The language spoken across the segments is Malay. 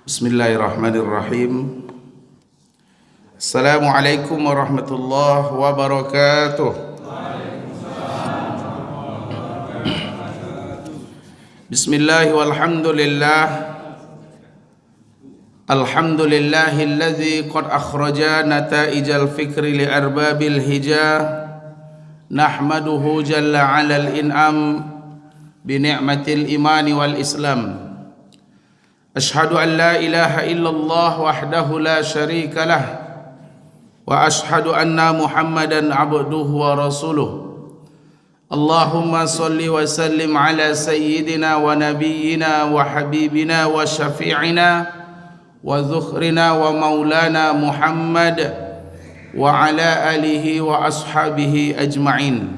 Bismillahirrahmanirrahim. Assalamualaikum warahmatullahi wabarakatuh. Bismillah walhamdulillah. Alhamdulillahilladzi qad akhraja nataijal fikri li arbabil hijah. Nahmaduhu jalla 'alal in'am bi ni'matil imani wal islam. Ashhadu an la ilaha illallah wahdahu la syarika lah wa ashhadu anna Muhammadan abduhu wa rasuluh. Allahumma salli wa sallim ala sayyidina wa nabiyyina wa habibina wa syafi'ina wa dhukhrina wa maulana Muhammad wa ala alihi wa ashabihi ajma'in.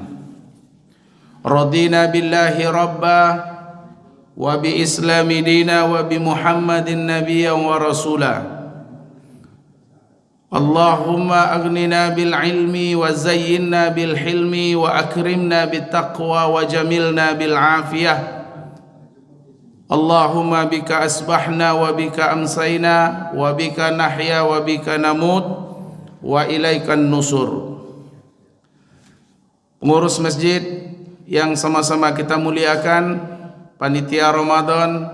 Radina billahi rabba wa bi islami dina wa bi Muhammadin nabiyyan wa rasula. Allahumma aghnina bil ilmi wa zayyinna bil hilmi wa akrimna bit taqwa wa jamilna bil afiyah. Allahumma bika asbahna wa bika amsayna wa bika nahya wa bika namut wa ilaikan nusur. Pengurus masjid yang sama-sama kita muliakan, panitia Ramadan,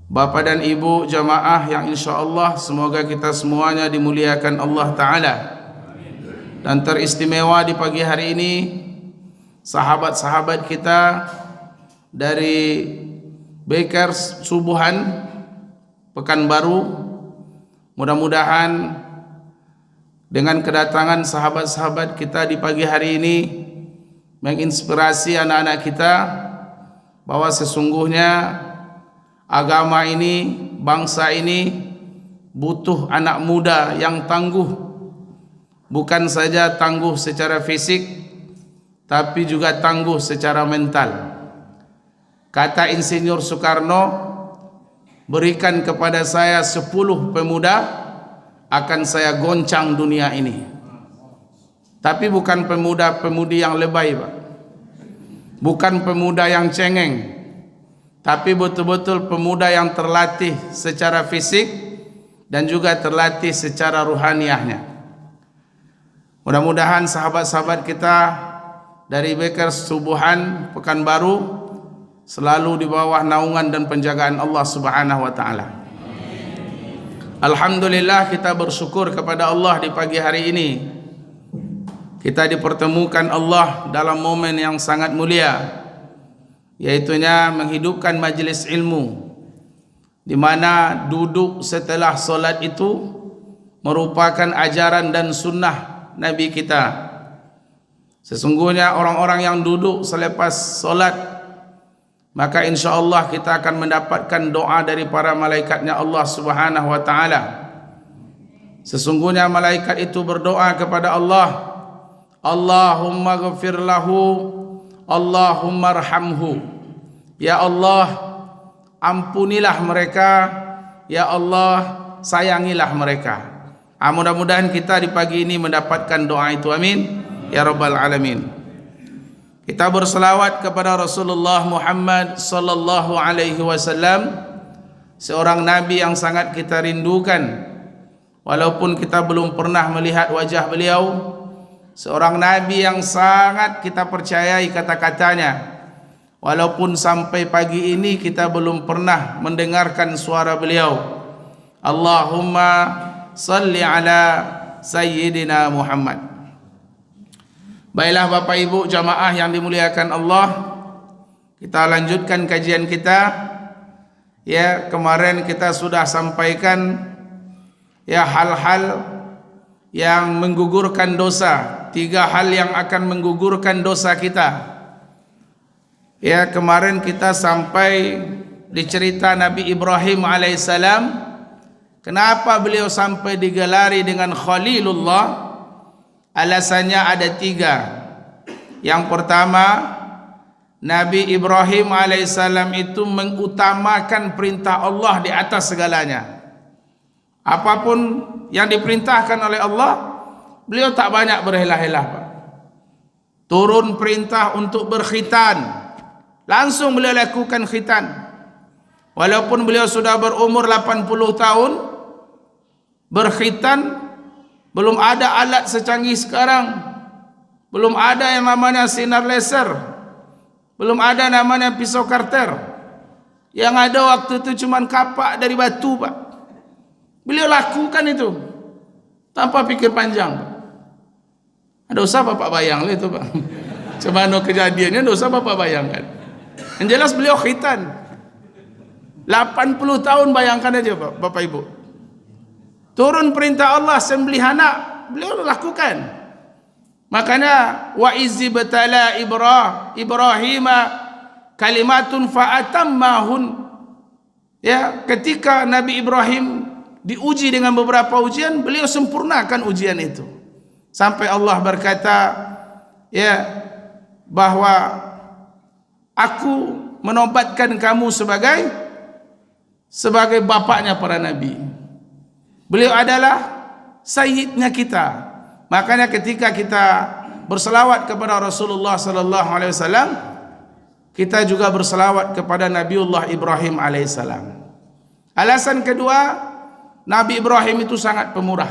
Bapak dan Ibu jamaah yang insyaAllah semoga kita semuanya dimuliakan Allah Ta'ala. Dan teristimewa di pagi hari ini sahabat-sahabat kita dari Bakers Subuhan Pekanbaru. Mudah-mudahan dengan kedatangan sahabat-sahabat kita di pagi hari ini menginspirasi anak-anak kita bahwa sesungguhnya agama ini, bangsa ini butuh anak muda yang tangguh. Bukan saja tangguh secara fisik, tapi juga tangguh secara mental. Kata Insinyur Soekarno, berikan kepada saya 10 pemuda, akan saya goncang dunia ini. Tapi bukan pemuda-pemudi yang lebay, Pak. Bukan pemuda yang cengeng, tapi betul-betul pemuda yang terlatih secara fisik dan juga terlatih secara ruhaniahnya. Mudah-mudahan sahabat-sahabat kita dari Bakers Subuhan Pekanbaru selalu di bawah naungan dan penjagaan Allah Subhanahu wa taala. Alhamdulillah, kita bersyukur kepada Allah di pagi hari ini. Kita dipertemukan Allah dalam momen yang sangat mulia, yaitunya menghidupkan majlis ilmu, di mana duduk setelah solat itu merupakan ajaran dan sunnah Nabi kita. Sesungguhnya orang-orang yang duduk selepas solat, maka insyaAllah kita akan mendapatkan doa dari para malaikatnya Allah Subhanahu wa ta'ala. Sesungguhnya malaikat itu berdoa kepada Allah, Allahumma ghafir lahu, Allahumma arhamhu. Ya Allah, ampunilah mereka, ya Allah, sayangilah mereka. Mudah-mudahan kita di pagi ini mendapatkan doa itu, amin ya rabbal alamin. Kita berselawat kepada Rasulullah Muhammad sallallahu alaihi wasallam, seorang nabi yang sangat kita rindukan walaupun kita belum pernah melihat wajah beliau. Seorang nabi yang sangat kita percayai kata-katanya, walaupun sampai pagi ini kita belum pernah mendengarkan suara beliau. Allahumma salli ala sayyidina Muhammad. Baiklah Bapak Ibu jamaah yang dimuliakan Allah, kita lanjutkan kajian kita. Ya, kemarin kita sudah sampaikan ya hal-hal yang menggugurkan dosa, 3 hal yang akan menggugurkan dosa kita. Ya, kemarin kita sampai di cerita Nabi Ibrahim alaihissalam. Kenapa beliau sampai digelari dengan Khalilullah? Alasannya ada 3. Yang pertama, Nabi Ibrahim alaihissalam itu mengutamakan perintah Allah di atas segalanya. Apapun yang diperintahkan oleh Allah, beliau tak banyak berhelah-helah, Pak. Turun perintah untuk berkhitan, langsung beliau lakukan khitan. Walaupun beliau sudah berumur 80 tahun, berkhitan, belum ada alat secanggih sekarang, belum ada yang namanya sinar laser, belum ada namanya pisau karter. Yang ada waktu itu cuma kapak dari batu, Pak. Beliau lakukan itu tanpa pikir panjang, Pak. Ada usah Bapak bayang itu, Pak. Cemana kejadiannya, ada usah Bapak bayangkan. Yang jelas beliau khitan 80 tahun, bayangkan aja Bapak Ibu. Turun perintah Allah sembelih anak, beliau lakukan. Makanya wa izzi batala Ibrahim kalimatun fa'atammahun. Ya, ketika Nabi Ibrahim diuji dengan beberapa ujian, beliau sempurnakan ujian itu. Sampai Allah berkata, ya, bahwa aku menobatkan kamu sebagai bapaknya para nabi. Beliau adalah sayyidnya kita. Makanya ketika kita berselawat kepada Rasulullah sallallahu alaihi wasallam, kita juga berselawat kepada Nabiullah Ibrahim alaihissalam. Alasan kedua, Nabi Ibrahim itu sangat pemurah.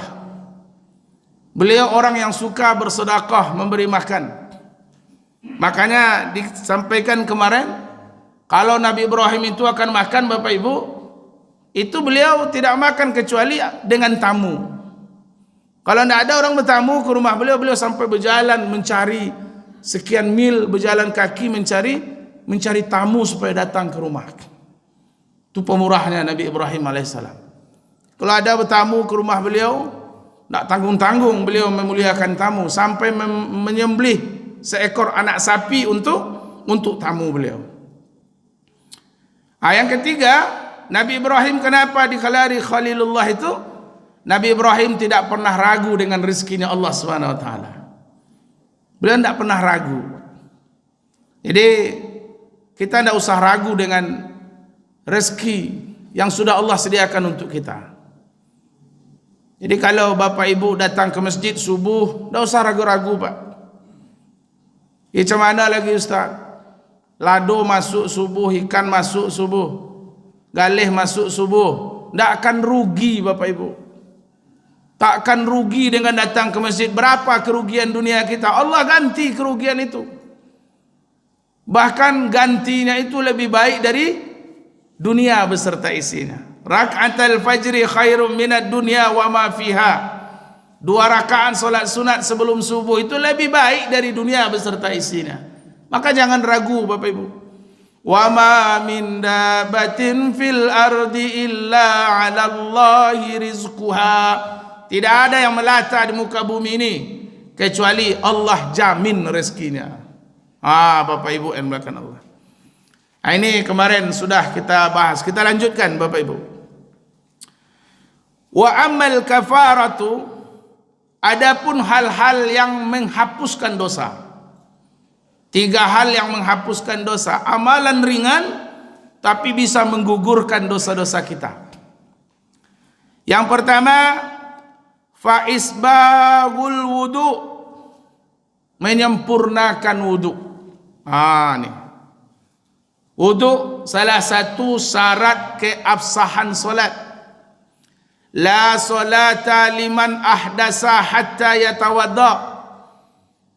Beliau orang yang suka bersedekah, memberi makan. Makanya disampaikan kemarin, kalau Nabi Ibrahim itu akan makan, Bapak Ibu, itu beliau tidak makan kecuali dengan tamu. Kalau tidak ada orang bertamu ke rumah beliau, beliau sampai berjalan mencari sekian mil, berjalan kaki mencari tamu supaya datang ke rumah. Itu pemurahnya Nabi Ibrahim alaihissalam. Kalau ada bertamu ke rumah beliau, tak tanggung-tanggung beliau memuliakan tamu, sampai menyembelih seekor anak sapi untuk tamu beliau. Yang ketiga, Nabi Ibrahim kenapa digelari Khalilullah itu? Nabi Ibrahim tidak pernah ragu dengan rezekinya Allah Subhanahu wa taala. Beliau tidak pernah ragu. Jadi kita tidak usah ragu dengan rezeki yang sudah Allah sediakan untuk kita. Jadi kalau Bapak Ibu datang ke masjid subuh, tidak usah ragu-ragu, Pak. Macam mana lagi Ustaz? Lado masuk subuh, ikan masuk subuh, galih masuk subuh. Tidak akan rugi Bapak Ibu. Tak akan rugi dengan datang ke masjid. Berapa kerugian dunia kita, Allah ganti kerugian itu. Bahkan gantinya itu lebih baik dari dunia beserta isinya. Rak'atul fajri khairum minad dunya wa ma fiha. 2 rakaat solat sunat sebelum subuh itu lebih baik dari dunia beserta isinya. Maka jangan ragu Bapak Ibu. Wa ma min dabatin fil ardi illa 'ala Allahi rizquha. Tidak ada yang melata di muka bumi ini kecuali Allah jamin rezekinya. Bapak Ibu yang dimuliakan Allah. Ini kemarin sudah kita bahas. Kita lanjutkan Bapak Ibu. Wa amal kafaratu, adapun hal-hal yang menghapuskan dosa. 3 hal yang menghapuskan dosa. Amalan ringan tapi bisa menggugurkan dosa-dosa kita. Yang pertama, fa isbagul wudu, menyempurnakan wudu. Nih. Wudu salah satu syarat keabsahan solat. La solata liman ahdasa hatta yatawadda.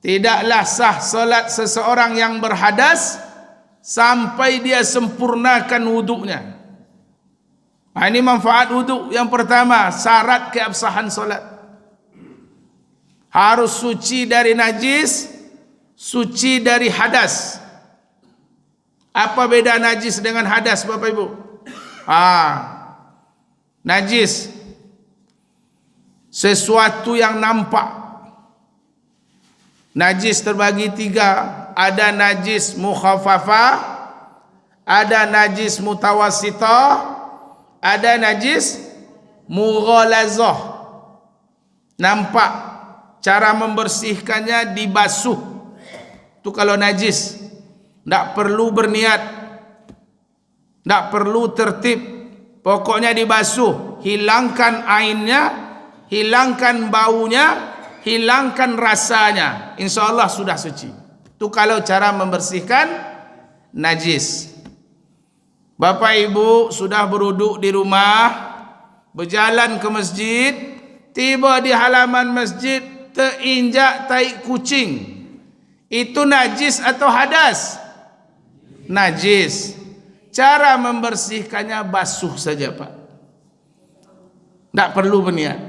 Tidaklah sah solat seseorang yang berhadas sampai dia sempurnakan wudunya. Ini manfaat wudu. Yang pertama, syarat keabsahan solat. Harus suci dari najis, suci dari hadas. Apa beda najis dengan hadas Bapak Ibu? Najis sesuatu yang nampak. Najis terbagi 3. Ada najis mukhaffafah, ada najis mutawassithah, ada najis mughalazah. Nampak, cara membersihkannya dibasuh. Itu kalau najis. Tak perlu berniat, tak perlu tertib, pokoknya dibasuh. Hilangkan ainnya, hilangkan baunya, hilangkan rasanya, insya Allah sudah suci. Itu kalau cara membersihkan najis. Bapak Ibu sudah beruduk di rumah, berjalan ke masjid, tiba di halaman masjid terinjak tai kucing. Itu najis atau hadas? Najis. Cara membersihkannya basuh saja, Pak. Tak perlu berniat.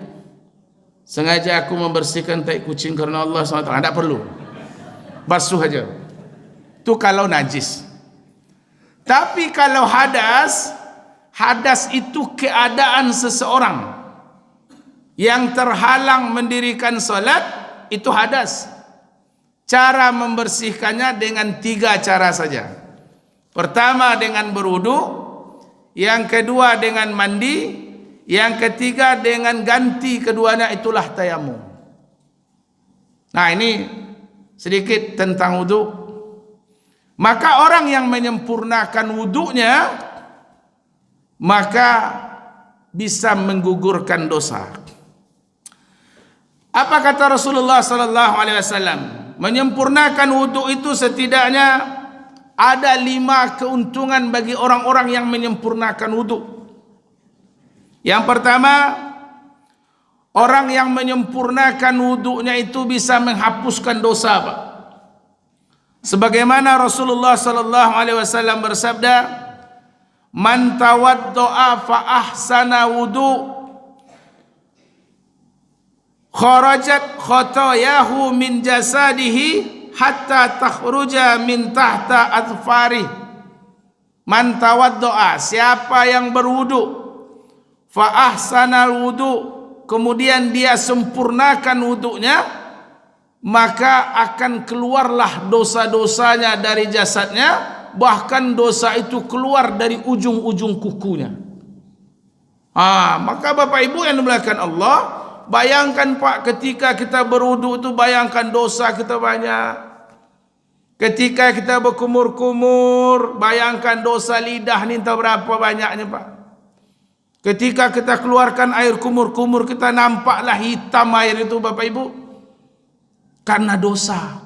Sengaja aku membersihkan tai kucing karena Allah SWT. Tak perlu. Basuh saja. Itu kalau najis. Tapi kalau hadas, hadas itu keadaan seseorang yang terhalang mendirikan solat, itu hadas. Cara membersihkannya dengan 3 cara saja. Pertama dengan berwudu, yang kedua dengan mandi, yang ketiga dengan ganti keduanya, itulah tayamum. Nah, ini sedikit tentang wudu. Maka orang yang menyempurnakan wudunya, maka bisa menggugurkan dosa. Apa kata Rasulullah sallallahu alaihi wasallam? Menyempurnakan wudu itu setidaknya ada 5 keuntungan bagi orang-orang yang menyempurnakan wudu. Yang pertama, orang yang menyempurnakan wudunya itu bisa menghapuskan dosa, Pak. Sebagaimana Rasulullah sallallahu alaihi wasallam bersabda, "Man tawaddaa fa ahsana wudu, kharajat khatayahu min jasadihi hatta takhruja min tahta adfari." Man tawaddaa, siapa yang berwudu, fa ahsanal wudu, kemudian dia sempurnakan wudunya, maka akan keluarlah dosa-dosanya dari jasadnya, bahkan dosa itu keluar dari ujung-ujung kukunya. Maka Bapak Ibu yang dimuliakan Allah, bayangkan Pak, ketika kita berwudu itu bayangkan dosa kita banyak. Ketika kita berkumur-kumur, bayangkan dosa lidah ni entah berapa banyaknya, Pak. Ketika kita keluarkan air kumur-kumur, kita nampaklah hitam air itu, Bapak Ibu, karena dosa.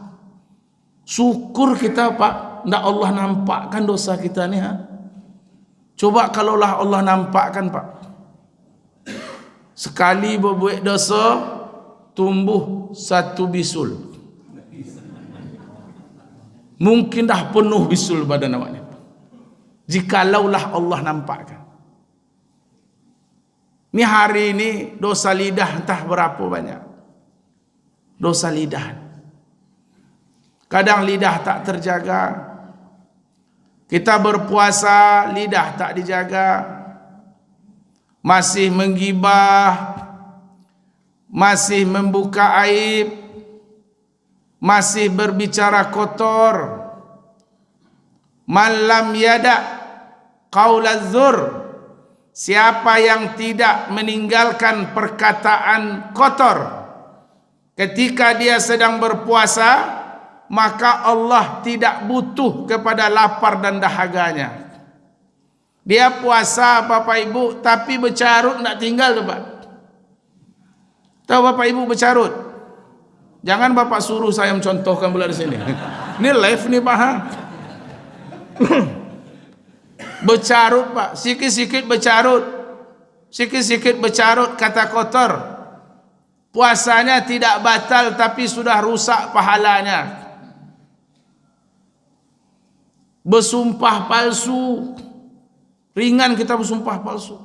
Syukur kita, Pak, ndak Allah nampakkan dosa kita ni. Coba kalaulah Allah nampakkan, Pak. Sekali berbuat dosa, tumbuh 1 bisul. Mungkin dah penuh bisul badan awaknya, jikalaulah Allah nampakkan. Ni hari ini dosa lidah entah berapa banyak. Dosa lidah. Kadang lidah tak terjaga. Kita berpuasa, lidah tak dijaga. Masih menggibah, masih membuka aib, masih berbicara kotor. Man lam yada qaulaz zur, siapa yang tidak meninggalkan perkataan kotor ketika dia sedang berpuasa, maka Allah tidak butuh kepada lapar dan dahaganya. Dia puasa Bapak Ibu, tapi bercarut nak tinggal tu, Pak. Tahu Bapak Ibu bercarut? Jangan Bapak suruh saya mencontohkan pula di sini. Ini live nih, Pak. Bercarut, Pak, sikit-sikit bercarut, sikit-sikit bercarut kata kotor. Puasanya tidak batal, tapi sudah rusak pahalanya. Bersumpah palsu, ringan kita bersumpah palsu.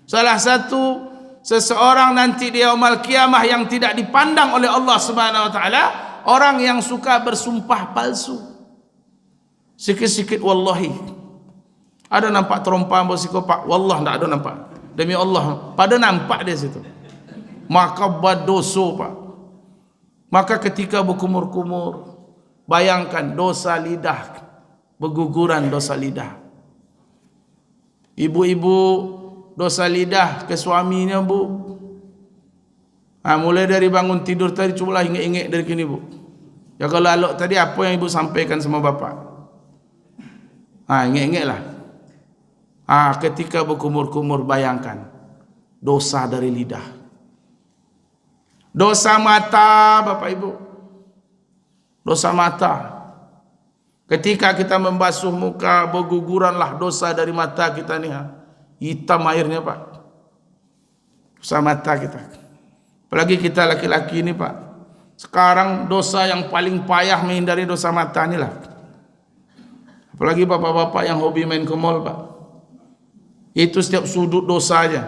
Salah satu seseorang nanti di yaumul kiamah yang tidak dipandang oleh Allah Subhanahu wa taala, orang yang suka bersumpah palsu. Sikit-sikit wallahi. Ada nampak terompah psikopat? Wallah tak ada nampak. Demi Allah, pada nampak dia situ. Maka berdosa, Pak. Maka ketika berkumur-kumur, bayangkan dosa lidah, berguguran dosa lidah. Ibu-ibu dosa lidah ke suaminya, Bu. Mulai dari bangun tidur tadi, cubalah ingat-ingat dari kini, Bu. Ya, kalau alok tadi apa yang ibu sampaikan sama bapak? Ingat-ingatlah. Ketika berkumur-kumur, bayangkan dosa dari lidah. Dosa mata, Bapak Ibu. Dosa mata. Ketika kita membasuh muka, berguguranlah dosa dari mata kita ni. Hitam airnya Pak. Dosa mata kita. Apalagi kita laki-laki ni Pak. Sekarang dosa yang paling payah menghindari dosa mata ni lah. Apalagi bapak-bapak yang hobi main ke mall Pak. Itu setiap sudut dosa aja.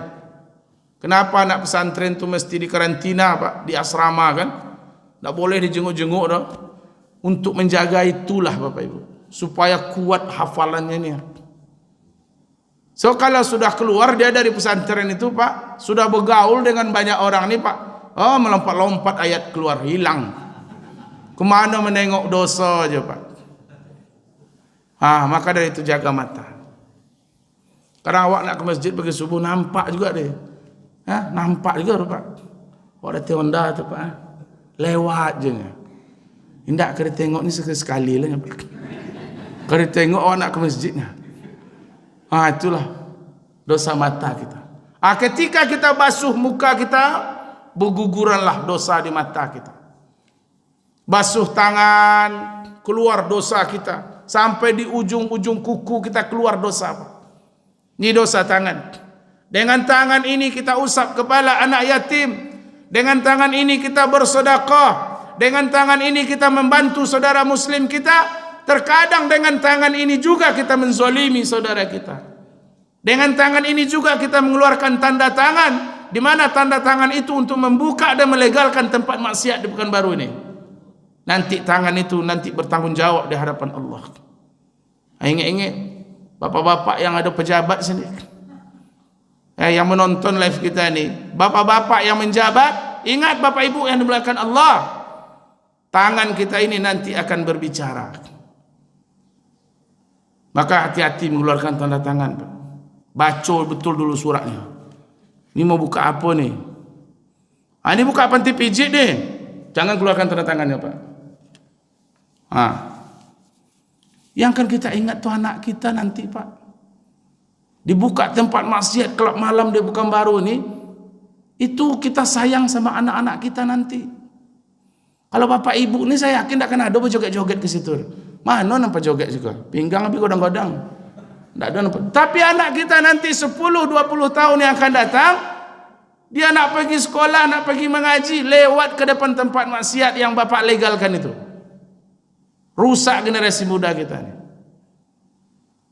Kenapa anak pesantren tu mesti di karantina Pak, di asrama kan? Tak boleh dijenguk-jenguk dah. Untuk menjaga itulah Bapak Ibu, supaya kuat hafalannya ni. So kalau sudah keluar dia dari pesantren itu Pak, sudah bergaul dengan banyak orang ni Pak, oh melompat-lompat ayat keluar, hilang. Kemana menengok dosa aja Pak. Maka dari itu jaga mata. Kadang awak nak ke masjid pergi subuh, nampak juga dia. Nampak juga Pak. Awak dah Honda tu Pak. Lewat je. Indak kena tengok ni sekali lah. Kena tengok awak nak ke masjidnya. Itulah dosa mata kita. Ketika kita basuh muka kita, berguguranlah dosa di mata kita. Basuh tangan, keluar dosa kita. Sampai di ujung-ujung kuku kita keluar dosa. Ini dosa tangan. Dengan tangan ini kita usap kepala anak yatim. Dengan tangan ini kita bersedekah. Dengan tangan ini kita membantu saudara muslim kita. Terkadang dengan tangan ini juga kita menzolimi saudara kita. Dengan tangan ini juga kita mengeluarkan tanda tangan, di mana tanda tangan itu untuk membuka dan melegalkan tempat maksiat di Pekanbaru ini. Nanti tangan itu nanti bertanggung jawab di hadapan Allah. Ingat-ingat bapak-bapak yang ada pejabat sini, yang menonton live kita ni, bapak-bapak yang menjabat, ingat Bapak Ibu yang dimuliakan Allah. Tangan kita ini nanti akan berbicara. Maka hati-hati mengeluarkan tanda tangan. Baca betul dulu suratnya. Ini mau buka apa ni? Ini buka panti pijit ni. Jangan keluarkan tanda tangannya Pak. Yang kan kita ingat tu anak kita nanti Pak. Dibuka tempat maksiat kelab malam di Pekanbaru ni. Itu kita sayang sama anak-anak kita nanti. Kalau bapak ibu ni saya yakin tak akan ada berjoget-joget ke situ. Mana nampak joget juga? Pinggang habis godang-godang. Tak ada nampak. Tapi anak kita nanti 10-20 tahun yang akan datang, dia nak pergi sekolah, nak pergi mengaji, lewat ke depan tempat maksiat yang bapak legalkan itu. Rusak generasi muda kita ni.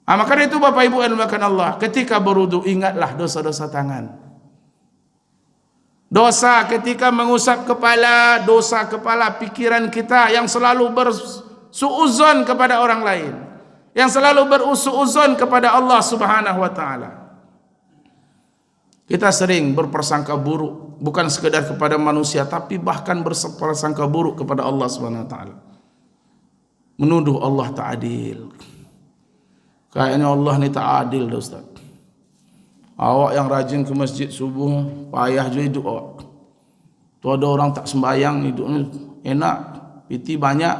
Maka itu Bapak Ibu yang dimuliakan Allah, ketika berwudu ingatlah dosa-dosa tangan. Dosa ketika mengusap kepala, dosa kepala pikiran kita yang selalu bersuuzon kepada orang lain, yang selalu bersuuzon kepada Allah Subhanahu wa taala. Kita sering berprasangka buruk, bukan sekedar kepada manusia, tapi bahkan berprasangka buruk kepada Allah Subhanahu wa taala. Menuduh Allah tak adil. Kayaknya Allah ni tak adil dah Ustaz. Awak yang rajin ke masjid subuh, payah je hidup awak. Tu ada orang tak sembahyang, hidupnya enak, piti banyak.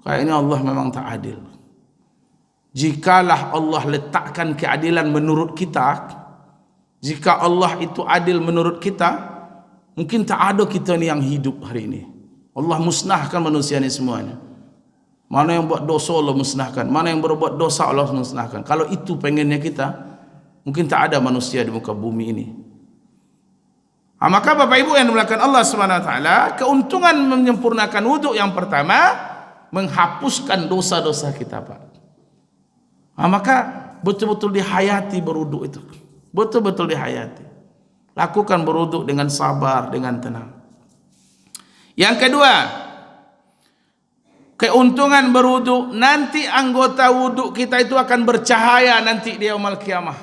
Kayaknya Allah memang tak adil. Jikalah Allah letakkan keadilan menurut kita, jika Allah itu adil menurut kita, mungkin tak ada kita ni yang hidup hari ini. Allah musnahkan manusia ni semuanya. Mana yang buat dosa Allah musnahkan, mana yang berbuat dosa Allah musnahkan. Kalau itu pengennya kita, mungkin tak ada manusia di muka bumi ini. Maka Bapak Ibu yang dimuliakan Allah SWT, keuntungan menyempurnakan wuduk yang pertama, menghapuskan dosa-dosa kita Pak. Maka betul-betul dihayati berwuduk itu. Betul-betul dihayati. Lakukan berwuduk dengan sabar, dengan tenang. Yang kedua, keuntungan berwuduk, nanti anggota wuduk kita itu akan bercahaya nanti di yaumul qiyamah.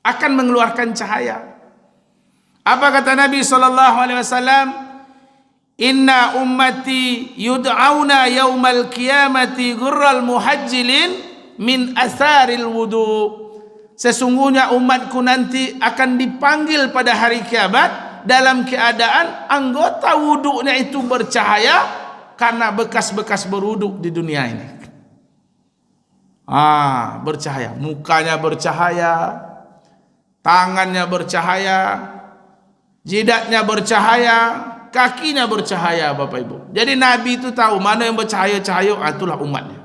Akan mengeluarkan cahaya. Apa kata Nabi SAW? Inna ummati yud'auna yaumal qiyamati ghurral muhajjilin min atharil wudu. Sesungguhnya umatku nanti akan dipanggil pada hari kiamat dalam keadaan anggota wuduknya itu bercahaya karena bekas-bekas berwuduk di dunia ini. Bercahaya, mukanya bercahaya, tangannya bercahaya, jidatnya bercahaya, kakinya bercahaya Bapak Ibu. Jadi Nabi itu tahu mana yang bercahaya-cahaya, itulah umatnya.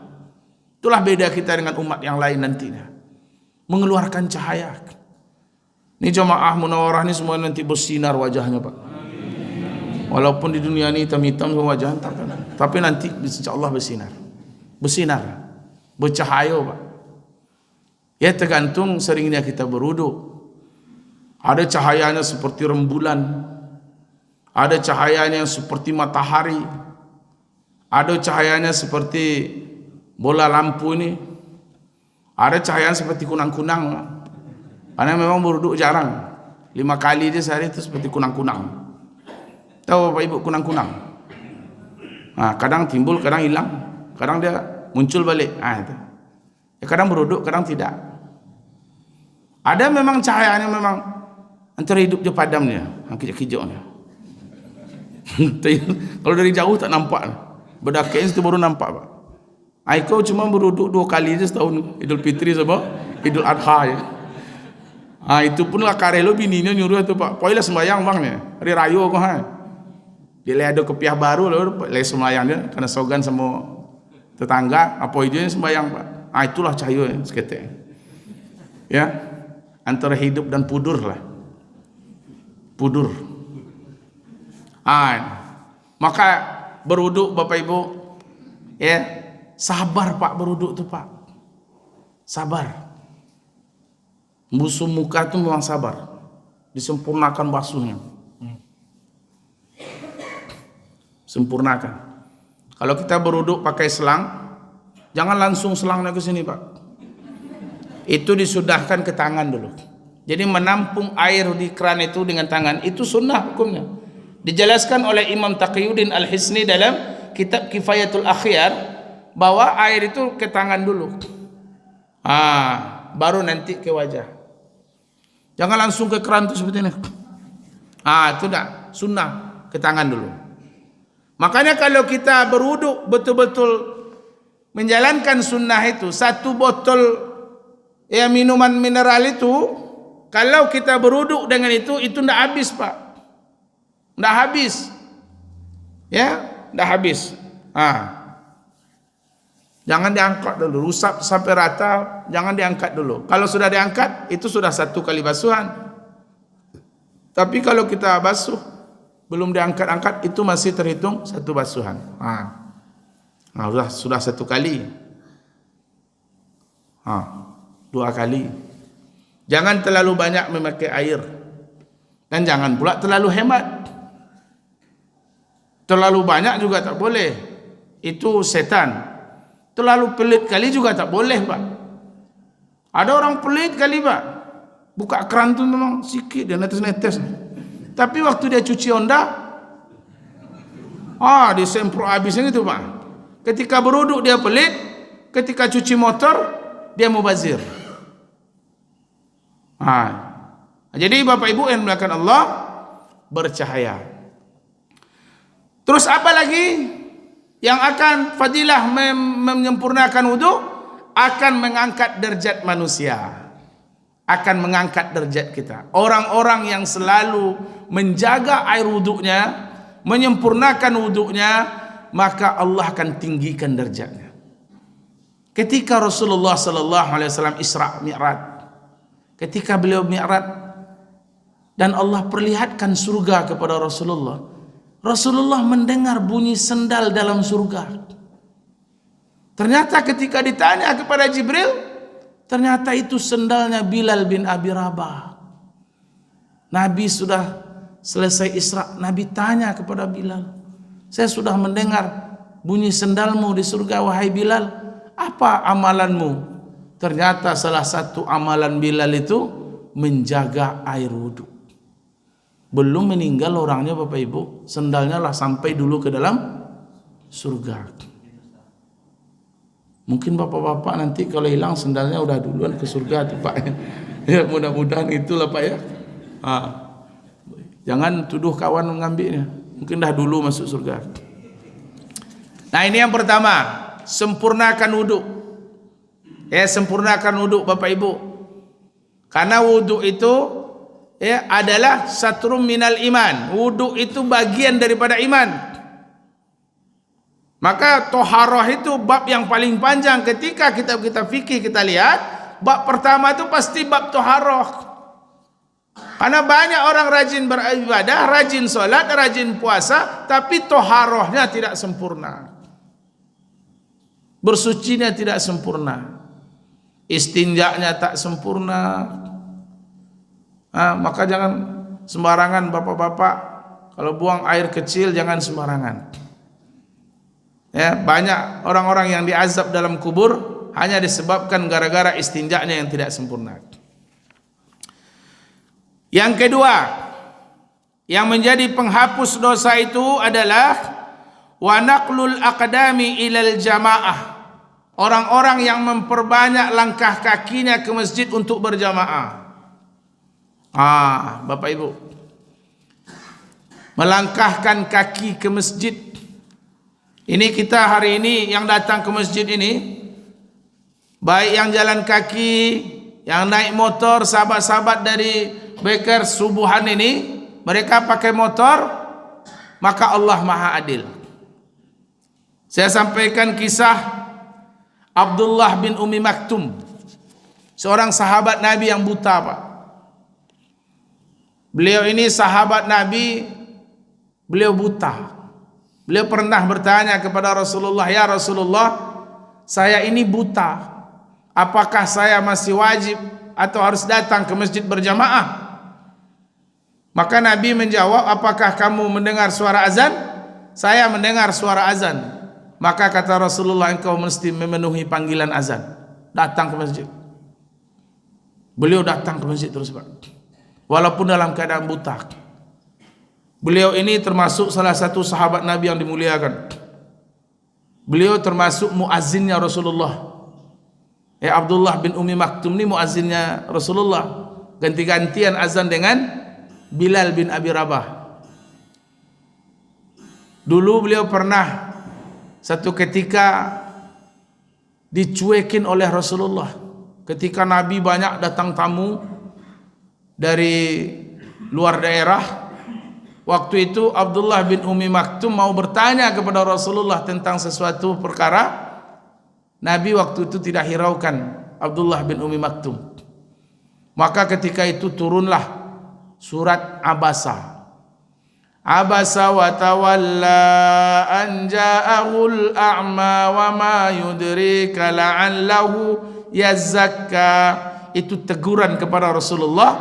Itulah beda kita dengan umat yang lain nantinya. Mengeluarkan cahaya. Ini jemaah Munawarah ini semua nanti bersinar wajahnya Pak. Walaupun di dunia ini hitam-hitam wajah, tapi nanti insyaAllah bersinar. Bersinar, bercahaya Pak. Ya tergantung seringnya kita berwuduk. Ada cahayanya seperti rembulan, ada cahayanya seperti matahari, ada cahayanya seperti bola lampu ini, ada cahayanya seperti kunang-kunang. Karena memang berwuduk jarang, 5 kali dia sehari itu seperti kunang-kunang. Tahu Bapak Ibu kunang-kunang? Nah, kadang timbul, kadang hilang, kadang dia muncul balik. Itu. Ya, kadang berwuduk, kadang tidak. Ada memang cahayanya memang antara hidup je padamnya, kijak-kijaknya. Kalau dari jauh tak nampak. Berdakaian itu baru nampak Pak. Kau cuma berwuduk 2 kali saja setahun, Idul Fitri sama Idul Adha ya. Itu pun lah karelo bininya nyuruh itu Pak. Poilah sembahyang bang ya. Hari raya kau Dia ada kepiah baru lalu leh sembahyang dia karena sogan sama tetangga, apa itu sembahyang Pak. Itulah cahaya seketek. Ya. Antara hidup dan pudur lah. Pudur. Maka berwuduk Bapak Ibu, ya sabar Pak berwuduk tu Pak, sabar. Musuh muka tu memang sabar, disempurnakan basuhnya, sempurnakan. Kalau kita berwuduk pakai selang, jangan langsung selangnya ke sini Pak. Itu disudahkan ke tangan dulu. Jadi menampung air di keran itu dengan tangan itu sunnah hukumnya. Dijelaskan oleh Imam Taqiyuddin Al-Hisni dalam kitab Kifayatul Akhyar bahwa air itu ke tangan dulu. Baru nanti ke wajah. Jangan langsung ke keran itu seperti ini. Itu dah sunnah ke tangan dulu. Makanya kalau kita berwuduk betul-betul menjalankan sunnah itu, 1 botol ya minuman mineral itu, kalau kita berwuduk dengan itu tidak habis Pak. Tidak habis. Ya, tidak habis. Jangan diangkat dulu, rusap sampai rata, jangan diangkat dulu. Kalau sudah diangkat, itu sudah 1 kali basuhan. Tapi kalau kita basuh, belum diangkat-angkat, itu masih terhitung 1 basuhan. Sudah 1 kali. 2 kali. Jangan terlalu banyak memakai air. Dan jangan pula terlalu hemat. Terlalu banyak juga tak boleh. Itu setan. Terlalu pelit kali juga tak boleh Pak. Ada orang pelit kali Pak. Buka keran tu memang sikit dia netes-netes. Tapi waktu dia cuci Honda, disemprot habisnya itu Pak. Ketika berwuduk dia pelit, ketika cuci motor dia mubazir. Jadi Bapak Ibu yang dimuliakan Allah, bercahaya. Terus apa lagi yang akan fadilah menyempurnakan wuduk? Akan mengangkat derajat manusia, akan mengangkat derajat kita. Orang-orang yang selalu menjaga air wuduknya, menyempurnakan wuduknya, maka Allah akan tinggikan derajatnya. Ketika Rasulullah sallallahu alaihi wasallam Isra Mi'raj, ketika beliau Mi'raj dan Allah perlihatkan surga kepada Rasulullah, Rasulullah mendengar bunyi sendal dalam surga. Ternyata ketika ditanya kepada Jibril, ternyata itu sendalnya Bilal bin Abi Rabah. Nabi sudah selesai Isra, Nabi tanya kepada Bilal, saya sudah mendengar bunyi sendalmu di surga wahai Bilal, apa amalanmu? Ternyata salah satu amalan Bilal itu menjaga air wudhu. Belum meninggal orangnya Bapak Ibu, sendalnya lah sampai dulu ke dalam surga. Mungkin bapak-bapak nanti kalau hilang sendalnya udah duluan ke surga tuh Pak. Ya mudah-mudahan itulah Pak ya. Jangan tuduh kawan mengambilnya, mungkin dah dulu masuk surga. Nah ini yang pertama, sempurnakan wudhu. Ya sempurnakan wudhu Bapak Ibu. Karena wudhu itu adalah satrum minal iman. Wudu itu bagian daripada iman. Maka toharoh itu bab yang paling panjang. Ketika kita fikih, kita lihat bab pertama itu pasti bab toharoh. Karena banyak orang rajin beribadah, rajin solat, rajin puasa, tapi toharohnya tidak sempurna, bersucinya tidak sempurna, istinjaknya tak sempurna. Maka jangan sembarangan bapak-bapak, kalau buang air kecil jangan sembarangan. Banyak orang-orang yang diazab dalam kubur hanya disebabkan gara-gara istinjaknya yang tidak sempurna. Yang kedua, yang menjadi penghapus dosa itu adalah wa naqlul aqdami ilal jamaah. Orang-orang yang memperbanyak langkah kakinya ke masjid untuk berjamaah. Bapak Ibu, melangkahkan kaki ke masjid. Ini kita hari ini yang datang ke masjid ini, baik yang jalan kaki, yang naik motor, sahabat-sahabat dari Beker subuhan ini, mereka pakai motor, maka Allah Maha Adil. Saya sampaikan kisah Abdullah bin Ummi Maktum, seorang sahabat Nabi yang buta, Pak. Beliau ini sahabat Nabi, beliau buta. Beliau pernah bertanya kepada Rasulullah, "Ya Rasulullah, saya ini buta. Apakah saya masih wajib atau harus datang ke masjid berjamaah?" Maka Nabi menjawab, "Apakah kamu mendengar suara azan?" "Saya mendengar suara azan." Maka kata Rasulullah, "Engkau mesti memenuhi panggilan azan, datang ke masjid." Beliau datang ke masjid terus, Pak, walaupun dalam keadaan buta. Beliau ini termasuk salah satu sahabat Nabi yang dimuliakan. Beliau termasuk muazzinnya Rasulullah. Abdullah bin Ummi Maktum ini muazzinnya Rasulullah. Ganti-gantian azan dengan Bilal bin Abi Rabah. Dulu beliau pernah satu ketika dicuekin oleh Rasulullah. Ketika Nabi banyak datang tamu dari luar daerah, waktu itu Abdullah bin Ummi Maktum mau bertanya kepada Rasulullah tentang sesuatu perkara. Nabi waktu itu tidak hiraukan Abdullah bin Ummi Maktum. Maka ketika itu turunlah surat Abasa. Abasa wa tawalla an ja'ahul a'ma wa ma yudrika la'allahu yazakka. Itu teguran kepada Rasulullah,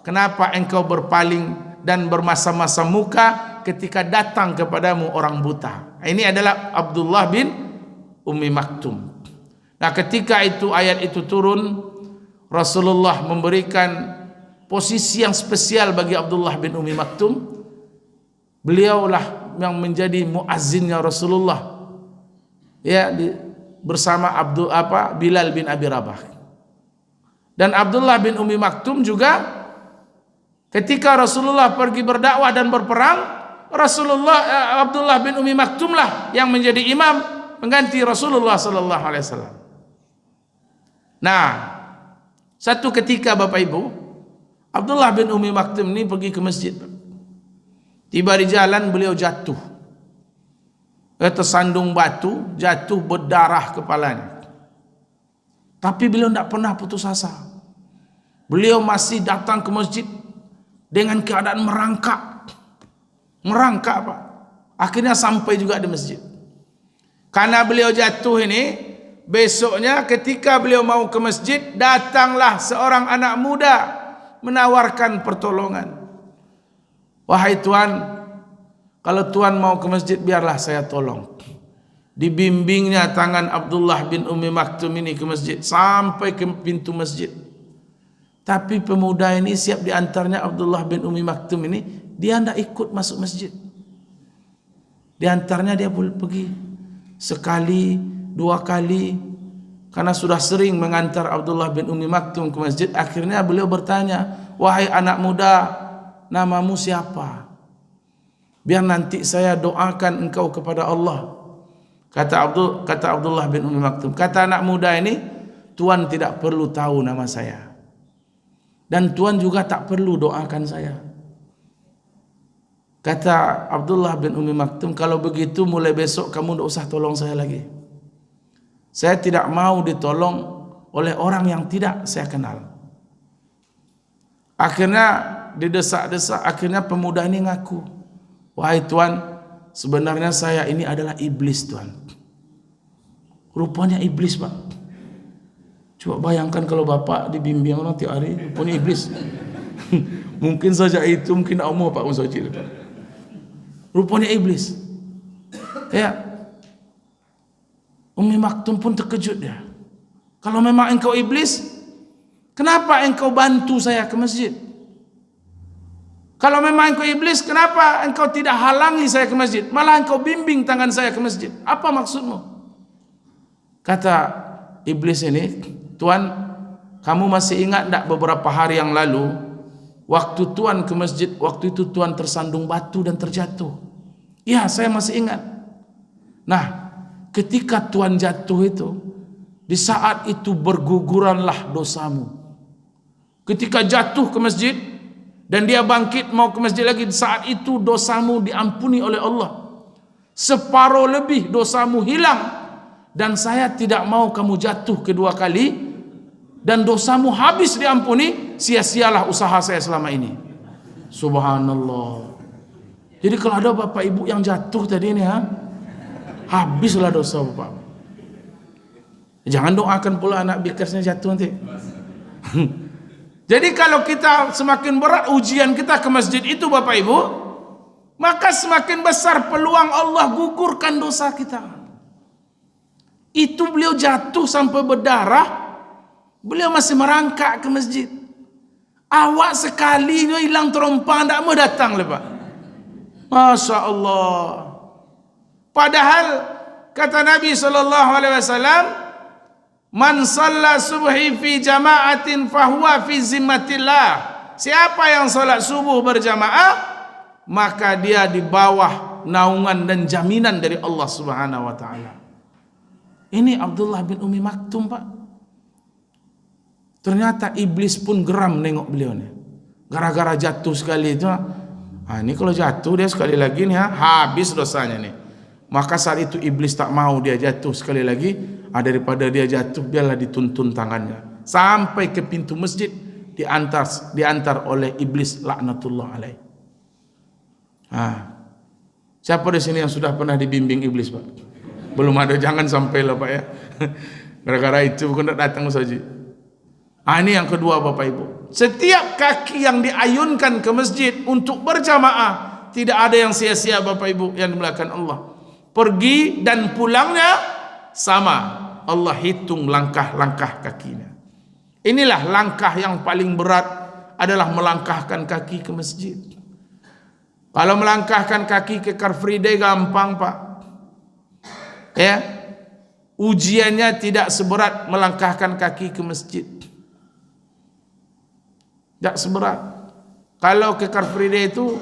kenapa engkau berpaling dan bermasa-masa muka ketika datang kepadamu orang buta. Ini adalah Abdullah bin Ummi Maktum. Nah, ketika itu ayat itu turun, Rasulullah memberikan posisi yang spesial bagi Abdullah bin Ummi Maktum. Beliaulah yang menjadi muazzinnya Rasulullah, bersama Bilal bin Abi Rabah. Dan Abdullah bin Ummi Maktum juga ketika Rasulullah pergi berdakwah dan berperang, Abdullah bin Ummi Maktum lah yang menjadi imam pengganti Rasulullah sallallahu alaihi wasallam. Nah, satu ketika Bapak Ibu, Abdullah bin Ummi Maktum ini pergi ke masjid. Tiba di jalan beliau jatuh. Tersandung batu, jatuh berdarah kepalanya. Tapi beliau tidak pernah putus asa. Beliau masih datang ke masjid dengan keadaan merangkak. Merangkak, Pak. Akhirnya sampai juga di masjid. Karena beliau jatuh ini, besoknya ketika beliau mau ke masjid, datanglah seorang anak muda menawarkan pertolongan. "Wahai Tuan, kalau Tuan mau ke masjid, biarlah saya tolong." Dibimbingnya tangan Abdullah bin Ummi Maktum ini ke masjid, sampai ke pintu masjid. Tapi pemuda ini siap diantarnya Abdullah bin Ummi Maktum ini, dia tidak ikut masuk masjid. Diantarnya dia pergi sekali, dua kali, karena sudah sering mengantar Abdullah bin Ummi Maktum ke masjid. Akhirnya beliau bertanya, "Wahai anak muda, namamu siapa? Biar nanti saya doakan engkau kepada Allah." Kata Abdullah bin Ummi Maktum, kata anak muda ini, "Tuan tidak perlu tahu nama saya. Dan Tuan juga tak perlu doakan saya. Kata Abdullah bin Umi Maktum, kalau begitu mulai besok kamu tidak usah tolong saya lagi. Saya tidak mau ditolong oleh orang yang tidak saya kenal. Akhirnya didesak-desak, akhirnya pemuda ini ngaku, wahai Tuan, sebenarnya saya ini adalah iblis Tuan. Rupanya iblis Pak. Coba bayangkan kalau Bapak dibimbing orang tiap hari, rupanya iblis. Mungkin saja itu, mungkin Allah Pak Musoji. Rupanya iblis. Ya, Umi Maktum pun terkejut dia. Kalau memang engkau iblis, kenapa engkau bantu saya ke masjid? Kalau memang engkau iblis, kenapa engkau tidak halangi saya ke masjid? Malah engkau bimbing tangan saya ke masjid. Apa maksudmu? Kata iblis ini, Tuan, kamu masih ingat tak beberapa hari yang lalu, waktu Tuan ke masjid, waktu itu Tuan tersandung batu dan terjatuh. Ya, saya masih ingat. Nah, ketika Tuan jatuh itu, di saat itu berguguranlah dosamu. Ketika jatuh ke masjid dan dia bangkit mau ke masjid lagi, di saat itu dosamu diampuni oleh Allah. Separuh lebih dosamu hilang. Dan saya tidak mau kamu jatuh kedua kali dan dosamu habis diampuni, sia-sialah usaha saya selama ini. Subhanallah. Jadi kalau ada bapak ibu yang jatuh tadi ini, habislah dosa bapak. Jangan doakan pula anak bikersnya jatuh nanti. Jadi kalau kita semakin berat ujian kita ke masjid itu bapak ibu, maka semakin besar peluang Allah gugurkan dosa kita. Itu beliau jatuh sampai berdarah, beliau masih merangkak ke masjid. Awak sekali ni hilang terompang, tak mau datang lepas. Masya Allah. Padahal kata Nabi SAW, man salla subhi fi jama'atin fahuwa fi zimmatillah. Siapa yang salat subuh berjamaah, maka dia di bawah naungan dan jaminan dari Allah Subhanahu wa taala. Ini Abdullah bin Umi Maktum Pak. Ternyata iblis pun geram nengok beliau ni. Gara-gara jatuh sekali itu. Ini kalau jatuh dia sekali lagi nih, habis dosanya nih. Maka saat itu iblis tak mau dia jatuh sekali lagi. Daripada dia jatuh, biarlah dituntun tangannya sampai ke pintu masjid, diantar oleh iblis laknatullah alaih. Siapa di sini yang sudah pernah dibimbing iblis Pak? Belum ada, jangan sampai lah Pak ya. Gara-gara itu bukan datang saja. Ini yang kedua Bapak Ibu. Setiap kaki yang diayunkan ke masjid untuk berjamaah, tidak ada yang sia-sia Bapak Ibu yang dimuliakan Allah. Pergi dan pulangnya sama. Allah hitung langkah-langkah kakinya. Inilah langkah yang paling berat, adalah melangkahkan kaki ke masjid. Kalau melangkahkan kaki ke Car Free Day gampang Pak. Ya, ujiannya tidak seberat melangkahkan kaki ke masjid. Tak seberat. Kalau ke Car Free Day itu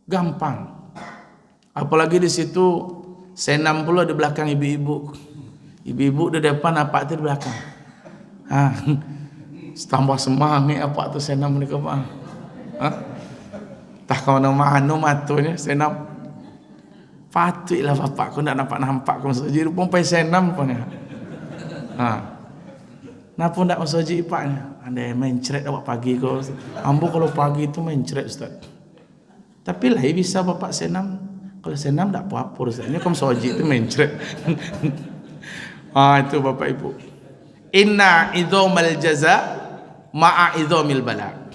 gampang. Apalagi di situ senam pula di belakang ibu-ibu. Ibu-ibu di depan, apa itu di belakang. Tambah semangat apa tu senam mereka Pak. Tak kau nama anu matunya senam. Patutlah bapak aku nak nampak kau masuk masjid pun pai senam pun ya. Napa ndak masuk masjid ipaknya? Andai main ceret awak pagi kau. Ambo kalau pagi itu main ceret Ustaz. Tapi lah bisa bapak senam. Kalau senam ndak apa-apa Ustaz. Ini kau masuk masjid itu main ceret. Itu bapak ibu. Inna idzamal jaza ma'a idzamil bala.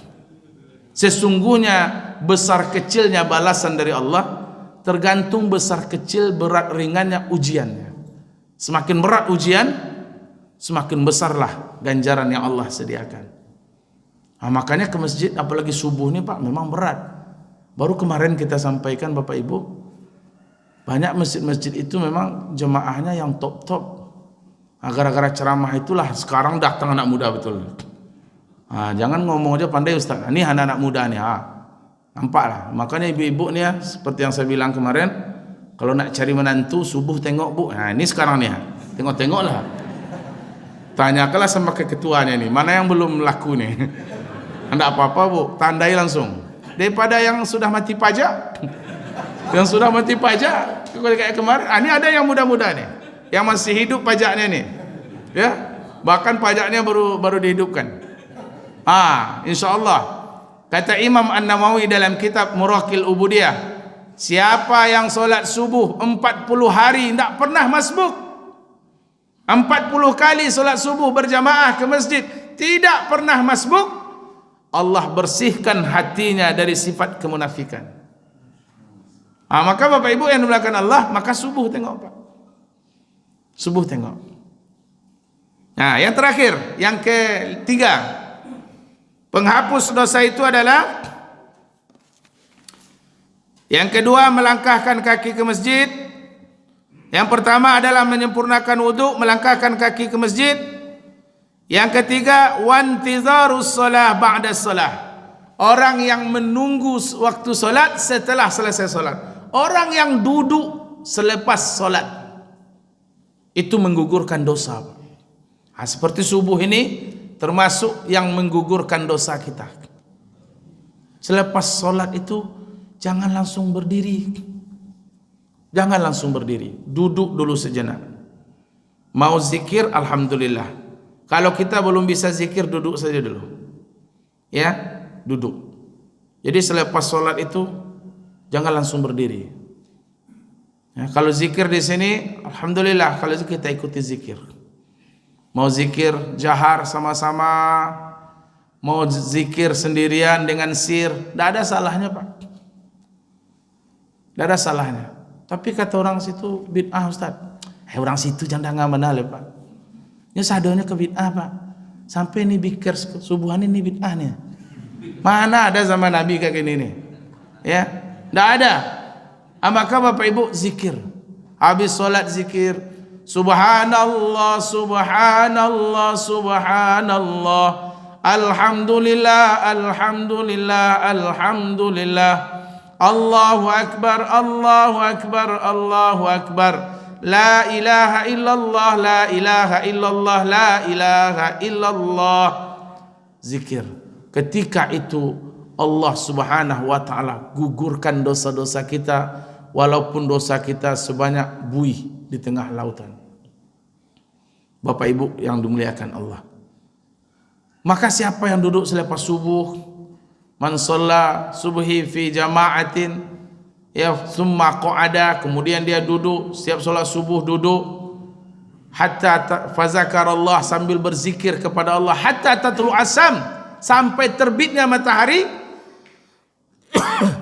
Sesungguhnya besar kecilnya balasan dari Allah tergantung besar kecil berat ringannya ujiannya. Semakin berat ujian, semakin besarlah ganjaran yang Allah sediakan. Makanya ke masjid apalagi subuh ni Pak memang berat. Baru kemarin kita sampaikan Bapak Ibu, banyak masjid-masjid itu memang jemaahnya yang top-top. Gara-gara ceramah itulah sekarang datang anak muda betul. Jangan ngomong aja pandai Ustaz. Ini anak-anak muda nih. Nampaklah. Makanya ibu-ibu nih ya, seperti yang saya bilang kemarin, kalau nak cari menantu subuh tengok Bu. Ini sekarang nih. Tengok-tengoklah. Tanyakanlah sama keketuanya nih, mana yang belum laku nih. Tidak apa-apa bu, tandai langsung. Daripada yang sudah mati pajak, yang sudah mati pajak kayak kemarin. Ini ada yang muda-muda nih, yang masih hidup pajaknya nih, ya. Bahkan pajaknya baru dihidupkan. Insya Allah. Kata Imam An-Nawawi dalam kitab Muraqil Ubudiyah, siapa yang solat subuh 40 hari tidak pernah masbuk, 40 kali solat subuh berjamaah ke masjid tidak pernah masbuk, Allah bersihkan hatinya dari sifat kemunafikan. Maka Bapak Ibu yang dimuliakan Allah, maka subuh tengok Pak. Subuh tengok. Nah, yang terakhir, yang ketiga, penghapus dosa itu adalah, yang kedua melangkahkan kaki ke masjid. Yang pertama adalah menyempurnakan wudhu, melangkahkan kaki ke masjid. Yang ketiga, wantizarus shalah ba'da shalah, orang yang menunggu waktu solat setelah selesai solat. Orang yang duduk selepas solat itu menggugurkan dosa. Seperti subuh ini termasuk yang menggugurkan dosa kita. Selepas solat itu jangan langsung berdiri, jangan langsung berdiri, duduk dulu sejenak. Mau zikir, alhamdulillah. Kalau kita belum bisa zikir, duduk saja dulu, ya, duduk. Jadi selepas solat itu jangan langsung berdiri. Ya, kalau zikir di sini, alhamdulillah. Kalau kita ikuti zikir, mau zikir jahar sama-sama, mau zikir sendirian dengan sir, tidak ada salahnya Pak, tidak ada salahnya. Tapi kata orang situ bid'ah Ustaz. Orang situ jangan ngaman le Pak. Ini sadonya ke bid'ah Pak. Sampai ini zikir subuhan ini bid'ah nih. Mana ada zaman Nabi kayak gini nih? Ya, tidak ada. Maka Bapak Ibu zikir. Habis solat zikir. Subhanallah, subhanallah, subhanallah. Alhamdulillah, alhamdulillah, alhamdulillah. Allahu akbar, Allahu akbar, Allahu akbar. La ilaha illallah, la ilaha illallah, la ilaha illallah. Zikir. Ketika itu Allah Subhanahu wa taala gugurkan dosa-dosa kita, walaupun dosa kita sebanyak buih di tengah lautan. Bapak Ibu yang dimuliakan Allah. Maka siapa yang duduk selepas subuh, man shalla subhi fi jama'atin, ya summa qa'ada, kemudian dia duduk, setiap solat subuh duduk, hatta fazakarallah, sambil berzikir kepada Allah, hatta tatlu asam, sampai terbitnya matahari.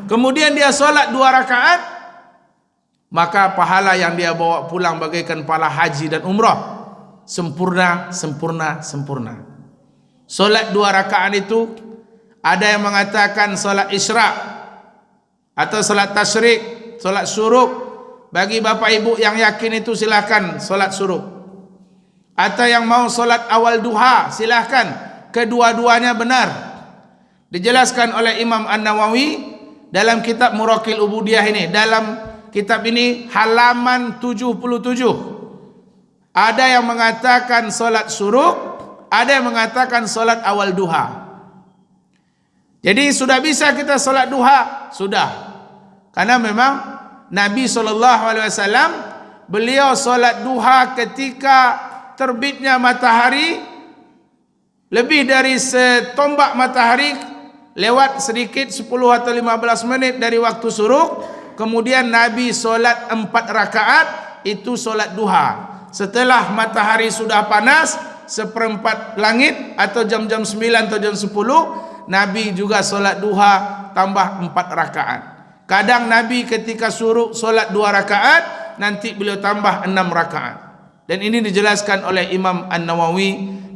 Kemudian dia solat 2 rakaat, maka pahala yang dia bawa pulang bagaikan pahala haji dan umrah, sempurna, sempurna, sempurna. Solat 2 rakaat itu ada yang mengatakan solat isra' atau solat tasyrik, solat syuruk. Bagi Bapak Ibu yang yakin itu silakan solat syuruk. Atau yang mau solat awal duha, silakan. Kedua-duanya benar. Dijelaskan oleh Imam An-Nawawi dalam kitab Muraqil Ubudiyah ini. Dalam kitab ini halaman 77. Ada yang mengatakan solat syuruk, ada yang mengatakan solat awal duha. Jadi sudah bisa kita solat duha, sudah. Karena memang Nabi SAW beliau solat duha ketika terbitnya matahari, lebih dari setombak matahari, lewat sedikit 10 atau 15 menit dari waktu syuruk. Kemudian Nabi solat 4 rakaat, itu solat duha. Setelah matahari sudah panas, 1/4 langit atau jam-jam 9 atau jam 10, Nabi juga solat duha tambah 4 rakaat. Kadang Nabi ketika suruh solat 2 rakaat, nanti beliau tambah 6 rakaat. Dan ini dijelaskan oleh Imam An-Nawawi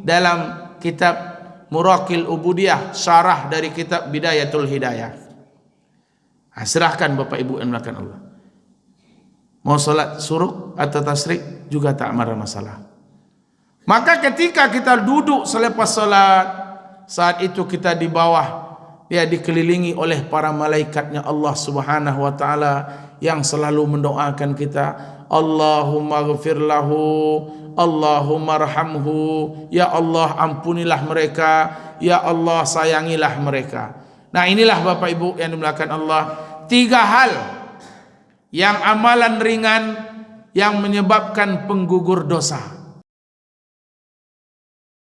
dalam kitab Muraqil Ubudiyah, syarah dari kitab Bidayatul Hidayah. Serahkan Bapak Ibu yang dimuliakan Allah. Mau solat syuruk atau tasyrik juga tak ada masalah. Maka ketika kita duduk selepas solat, saat itu kita di bawah, ya, dikelilingi oleh para malaikatnya Allah Subhanahu wa taala yang selalu mendoakan kita, Allahumma ghfir lahu, Allahumma arhamhu, ya Allah ampunilah mereka, ya Allah sayangilah mereka. Nah inilah Bapak Ibu yang dimuliakan Allah, 3 hal yang amalan ringan yang menyebabkan penggugur dosa.